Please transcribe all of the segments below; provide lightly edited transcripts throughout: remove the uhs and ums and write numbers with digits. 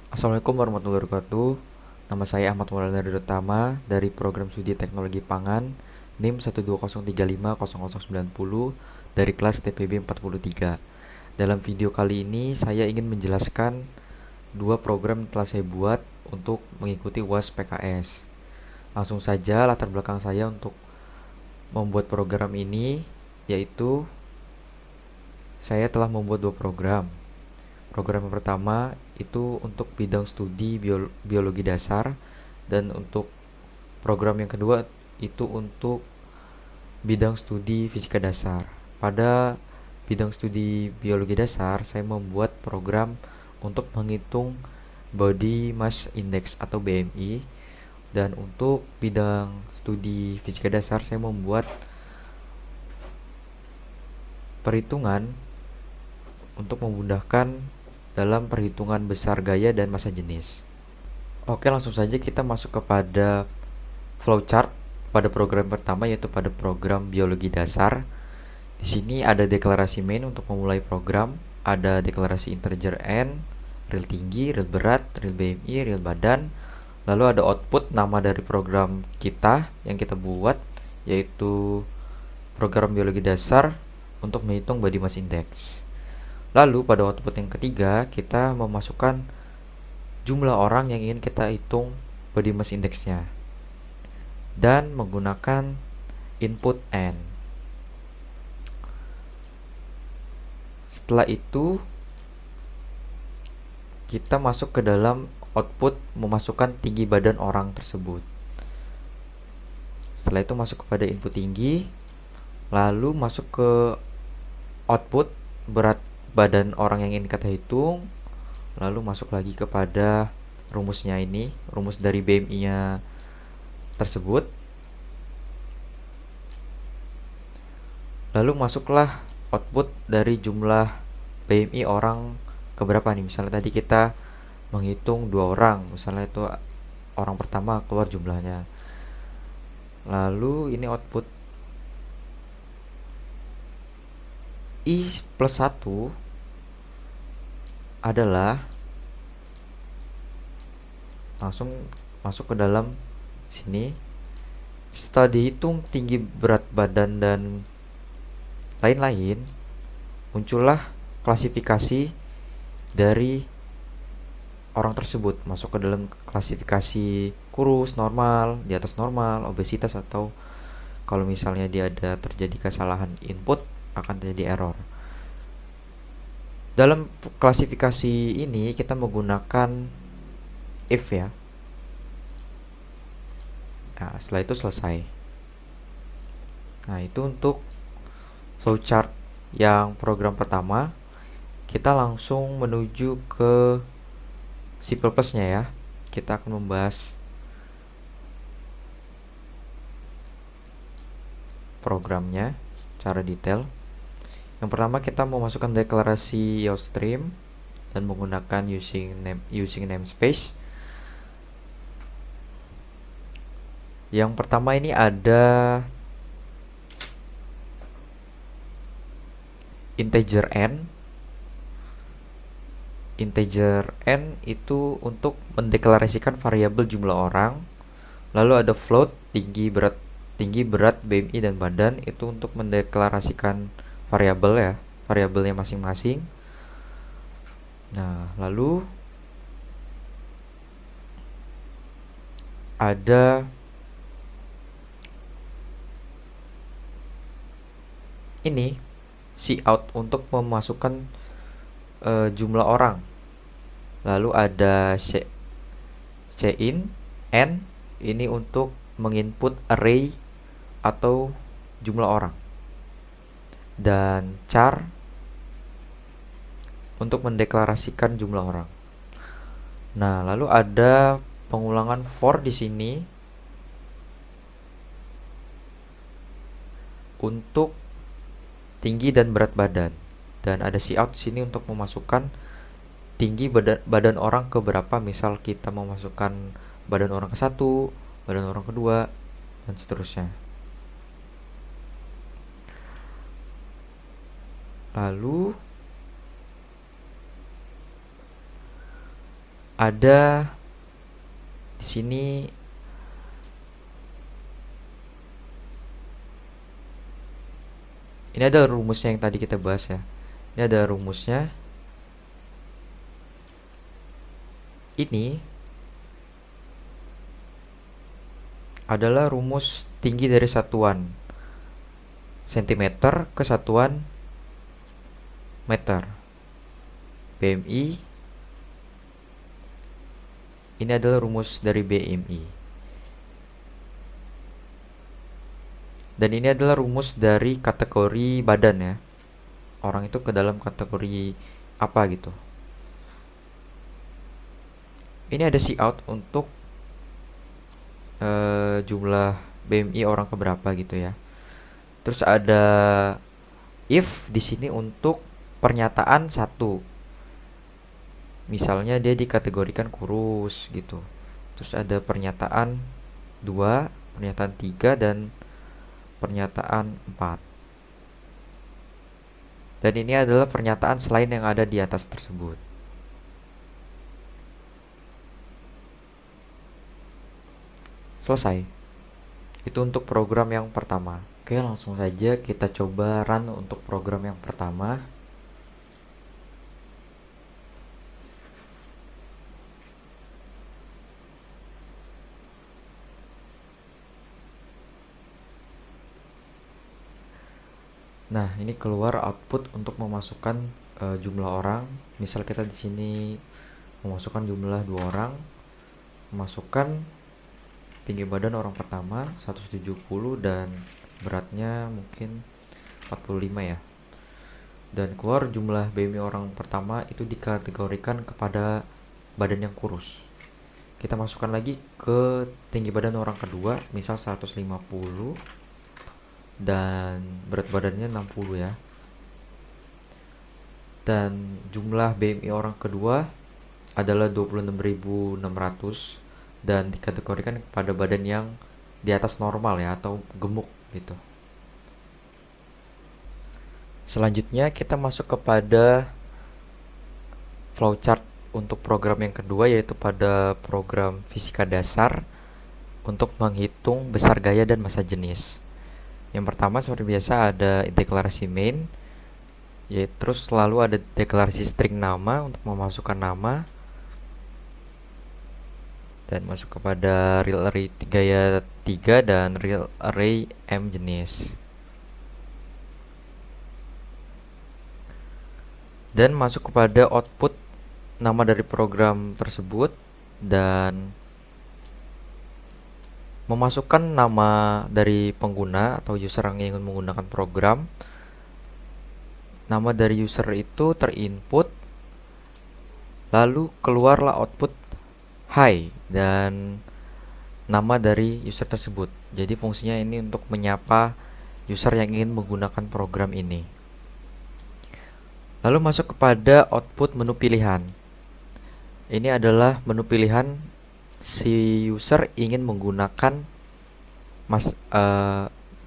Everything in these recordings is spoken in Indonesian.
Assalamualaikum warahmatullahi wabarakatuh. Nama saya Ahmad Maulana Utama dari Program Studi Teknologi Pangan NIM 120350090 dari kelas TPB 43. Dalam video kali ini saya ingin menjelaskan dua program yang telah saya buat untuk mengikuti UAS PKS. Langsung saja latar belakang saya untuk membuat program ini, yaitu saya telah membuat dua program. Program yang pertama itu untuk bidang studi biologi dasar, dan untuk program yang kedua itu untuk bidang studi fisika dasar. Pada bidang studi biologi dasar, saya membuat program untuk menghitung body mass index atau BMI, dan untuk bidang studi fisika dasar saya membuat perhitungan untuk memudahkan dalam perhitungan besar gaya dan massa jenis. Oke, langsung saja kita masuk kepada flowchart pada program pertama, yaitu pada program biologi dasar. Di sini ada deklarasi main untuk memulai program, ada deklarasi integer n, real tinggi, real berat, real BMI, real badan. Lalu ada output nama dari program kita yang kita buat, yaitu program biologi dasar untuk menghitung body mass index. Lalu pada output yang ketiga, kita memasukkan jumlah orang yang ingin kita hitung body mass indexnya dan menggunakan input n. Setelah itu kita masuk ke dalam output memasukkan tinggi badan orang tersebut. Setelah itu masuk kepada input tinggi, lalu masuk ke output berat badan orang yang ingin kita hitung, lalu masuk lagi kepada rumusnya ini, rumus dari BMI-nya tersebut. Lalu masuklah output dari jumlah BMI orang keberapa nih. Misalnya tadi kita menghitung 2 orang, misalnya itu orang pertama keluar jumlahnya. Lalu ini output I plus 1 adalah langsung masuk ke dalam sini. Setelah dihitung tinggi berat badan dan lain-lain, muncullah klasifikasi dari orang tersebut, masuk ke dalam klasifikasi kurus, normal, di atas normal, obesitas, atau kalau misalnya dia ada terjadi kesalahan input akan terjadi error. Dalam klasifikasi ini kita menggunakan if ya. Nah, setelah itu selesai. Nah, itu untuk flowchart yang program pertama. Kita langsung menuju ke C++ nya ya. Kita akan membahas programnya secara detail. Yang pertama kita memasukkan deklarasi YoStream dan menggunakan using namespace. Yang pertama ini ada integer n. Integer n itu untuk mendeklarasikan variabel jumlah orang. Lalu ada float, tinggi, berat, BMI dan badan, itu untuk mendeklarasikan variabel ya, variabelnya masing-masing. Nah, lalu ada ini cout untuk memasukkan jumlah orang. Lalu ada cin n, ini untuk menginput array atau jumlah orang, dan char untuk mendeklarasikan jumlah orang. Nah, lalu ada pengulangan for di sini untuk tinggi dan berat badan, dan ada cout di sini untuk memasukkan tinggi badan orang ke berapa. Misal kita memasukkan badan orang ke 1, badan orang kedua, dan seterusnya. Lalu ada di sini ini ada rumusnya yang tadi kita bahas ya. Ini ada rumusnya. Ini adalah rumus tinggi dari satuan sentimeter ke satuan meter. BMI ini adalah rumus dari BMI. Dan ini adalah rumus dari kategori badan ya. Orang itu ke dalam kategori apa gitu. Ini ada cout untuk jumlah BMI orang keberapa gitu ya. Terus ada if di sini untuk pernyataan satu. Misalnya dia dikategorikan kurus gitu. Terus ada pernyataan 2, pernyataan 3 dan pernyataan 4. Dan ini adalah pernyataan selain yang ada di atas tersebut. Selesai. Itu untuk program yang pertama. Oke, langsung saja kita coba run untuk program yang pertama. Nah, ini keluar output untuk memasukkan jumlah orang. Misal kita di sini memasukkan jumlah 2 orang, memasukkan tinggi badan orang pertama 170 dan beratnya mungkin 45 ya. Dan keluar jumlah BMI orang pertama itu dikategorikan kepada badan yang kurus. Kita masukkan lagi ke tinggi badan orang kedua, misal 150 dan berat badannya 60 ya. Dan jumlah BMI orang kedua adalah 26.600 dan dikategorikan kepada badan yang di atas normal ya, atau gemuk gitu. Selanjutnya kita masuk kepada flowchart untuk program yang kedua, yaitu pada program fisika dasar untuk menghitung besar gaya dan massa jenis. Yang pertama seperti biasa ada deklarasi main, yaitu terus selalu ada deklarasi string nama untuk memasukkan nama dan masuk kepada real array gaya 3 dan real array m jenis. Dan masuk kepada output nama dari program tersebut dan memasukkan nama dari pengguna atau user yang ingin menggunakan program. Nama dari user itu terinput, lalu keluarlah output hi dan nama dari user tersebut. Jadi fungsinya ini untuk menyapa user yang ingin menggunakan program ini. Lalu masuk kepada output menu pilihan. Ini adalah menu pilihan si user ingin menggunakan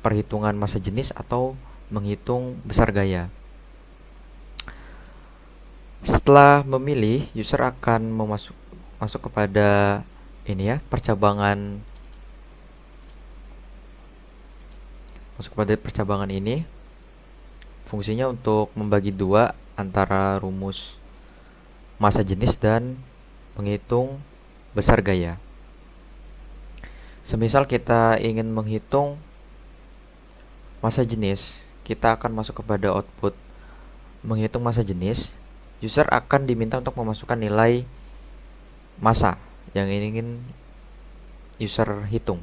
perhitungan massa jenis atau menghitung besar gaya. Setelah memilih, user akan masuk kepada ini ya, percabangan ini. Fungsinya untuk membagi dua antara rumus massa jenis dan menghitung besar gaya. Semisal kita ingin menghitung massa jenis, kita akan masuk kepada output menghitung massa jenis. User akan diminta untuk memasukkan nilai massa yang ingin user hitung.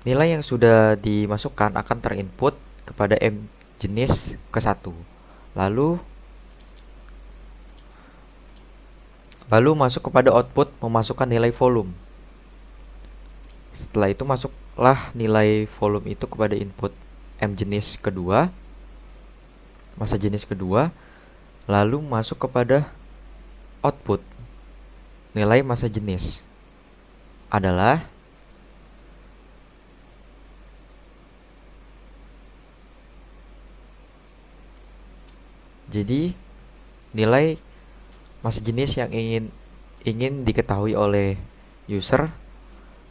Nilai yang sudah dimasukkan akan terinput kepada M jenis ke-1. Lalu masuk kepada output memasukkan nilai volume. Setelah itu masuklah nilai volume itu kepada input M jenis kedua, massa jenis kedua, lalu masuk kepada output nilai massa jenis adalah jadi nilai masa jenis yang ingin diketahui oleh user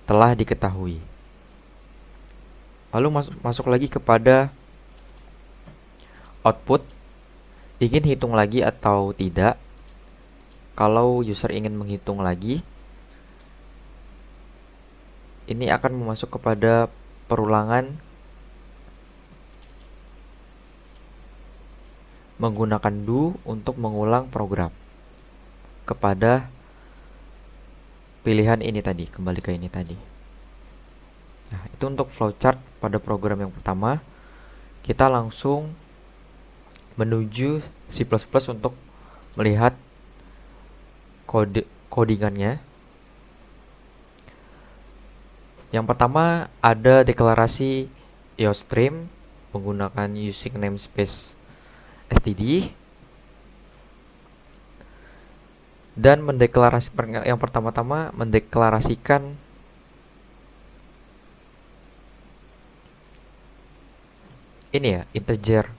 telah diketahui. Lalu masuk lagi kepada output, ingin hitung lagi atau tidak. Kalau user ingin menghitung lagi, ini akan masuk kepada perulangan menggunakan do untuk mengulang program kepada pilihan ini tadi, kembali ke ini tadi. Nah, itu untuk flowchart pada program yang pertama. Kita langsung menuju C++ untuk melihat codingannya. Yang pertama ada deklarasi IOStream menggunakan using namespace std, dan yang pertama-tama mendeklarasikan ini ya, integer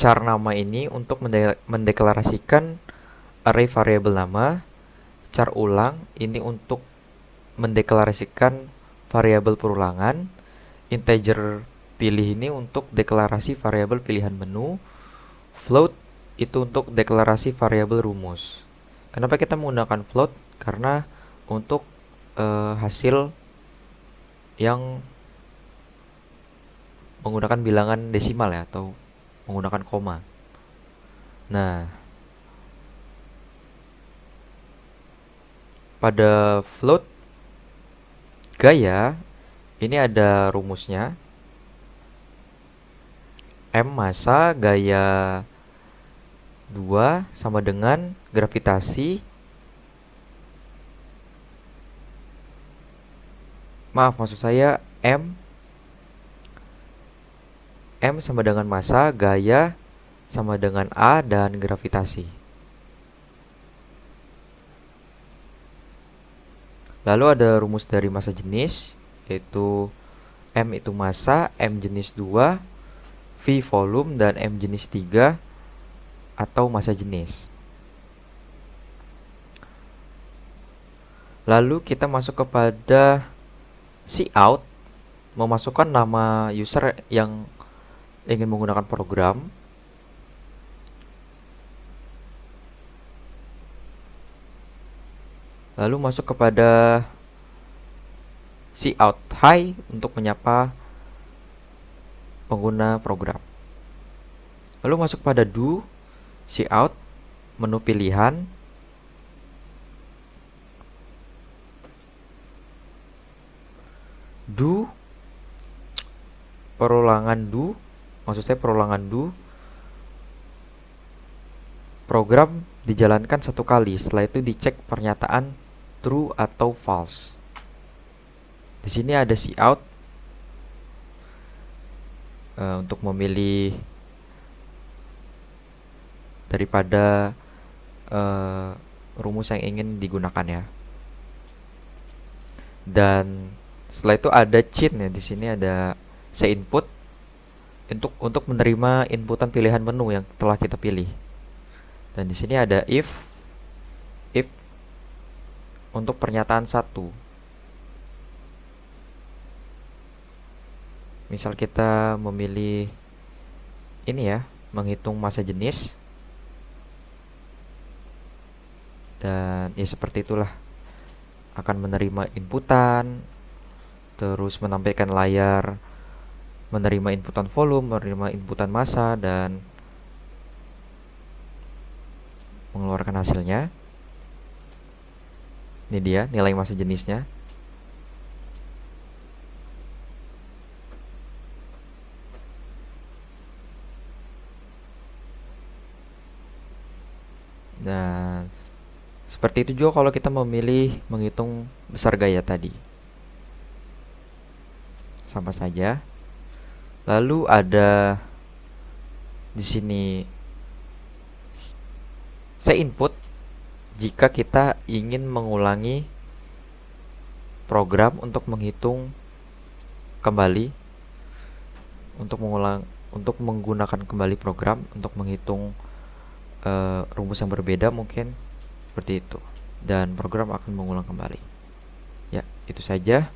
char nama ini untuk mendeklarasikan array variabel nama, char ulang ini untuk mendeklarasikan variabel perulangan, integer pilih ini untuk deklarasi variabel pilihan menu, float itu untuk deklarasi variabel rumus. Kenapa kita menggunakan float? Karena untuk hasil yang menggunakan bilangan desimal ya, atau menggunakan koma. Nah, pada float gaya ini ada rumusnya. M massa gaya 2 sama dengan gravitasi, maksud saya M sama dengan massa, gaya sama dengan A, dan gravitasi. Lalu ada rumus dari massa jenis, yaitu M itu massa, M jenis 2, V volume, dan M jenis 3 atau massa jenis. Lalu kita masuk kepada cout, memasukkan nama user yang ingin menggunakan program. Lalu masuk kepada cout hi untuk menyapa pengguna program. Lalu masuk pada do cout, menu pilihan, do perulangan do, maksud saya perulangan do, program dijalankan satu kali, setelah itu dicek pernyataan true atau false. Di sini ada cout untuk memilih daripada rumus yang ingin digunakan ya. Dan setelah itu ada cheat ya, di sini ada input untuk menerima inputan pilihan menu yang telah kita pilih. Dan di sini ada if untuk pernyataan 1. Misal kita memilih ini ya, menghitung massa jenis, dan ya seperti itulah, akan menerima inputan, terus menampilkan layar, menerima inputan volume, menerima inputan massa, dan mengeluarkan hasilnya. Ini dia nilai massa jenisnya. Dan seperti itu juga kalau kita memilih menghitung besar gaya tadi. Sama saja. Lalu ada di sini input jika kita ingin mengulangi program untuk menghitung kembali, untuk untuk menggunakan kembali program untuk menghitung rumus yang berbeda mungkin seperti itu, dan program akan mengulang kembali. Ya, itu saja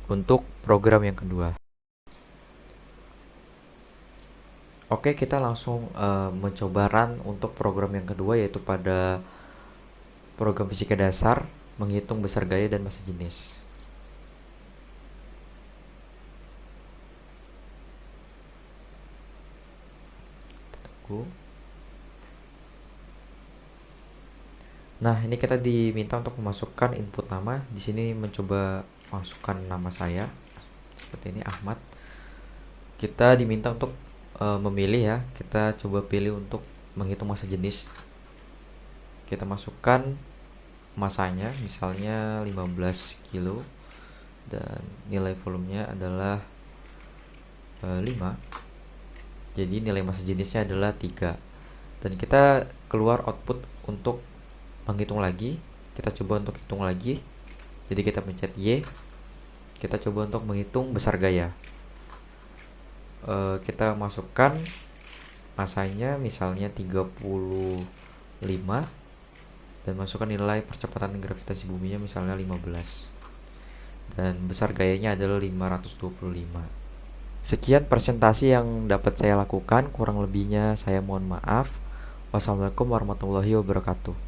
untuk program yang kedua. Oke, kita langsung mencoba run untuk program yang kedua, yaitu pada program fisika dasar menghitung besar gaya dan massa jenis. Tunggu. Nah, ini kita diminta untuk memasukkan input nama. Di sini mencoba masukkan nama saya seperti ini, Ahmad. Kita diminta untuk memilih ya. Kita coba pilih untuk menghitung massa jenis. Kita masukkan masanya, misalnya 15 kilo, dan nilai volumenya adalah 5. Jadi nilai massa jenisnya adalah 3. Dan kita keluar output untuk menghitung lagi. Kita coba untuk hitung lagi. Jadi kita pencet Y. Kita coba untuk menghitung besar gaya. Kita masukkan masanya misalnya 35, dan masukkan nilai percepatan gravitasi buminya misalnya 15, dan besar gayanya adalah 525. Sekian presentasi yang dapat saya lakukan, kurang lebihnya saya mohon maaf. Wassalamualaikum warahmatullahi wabarakatuh.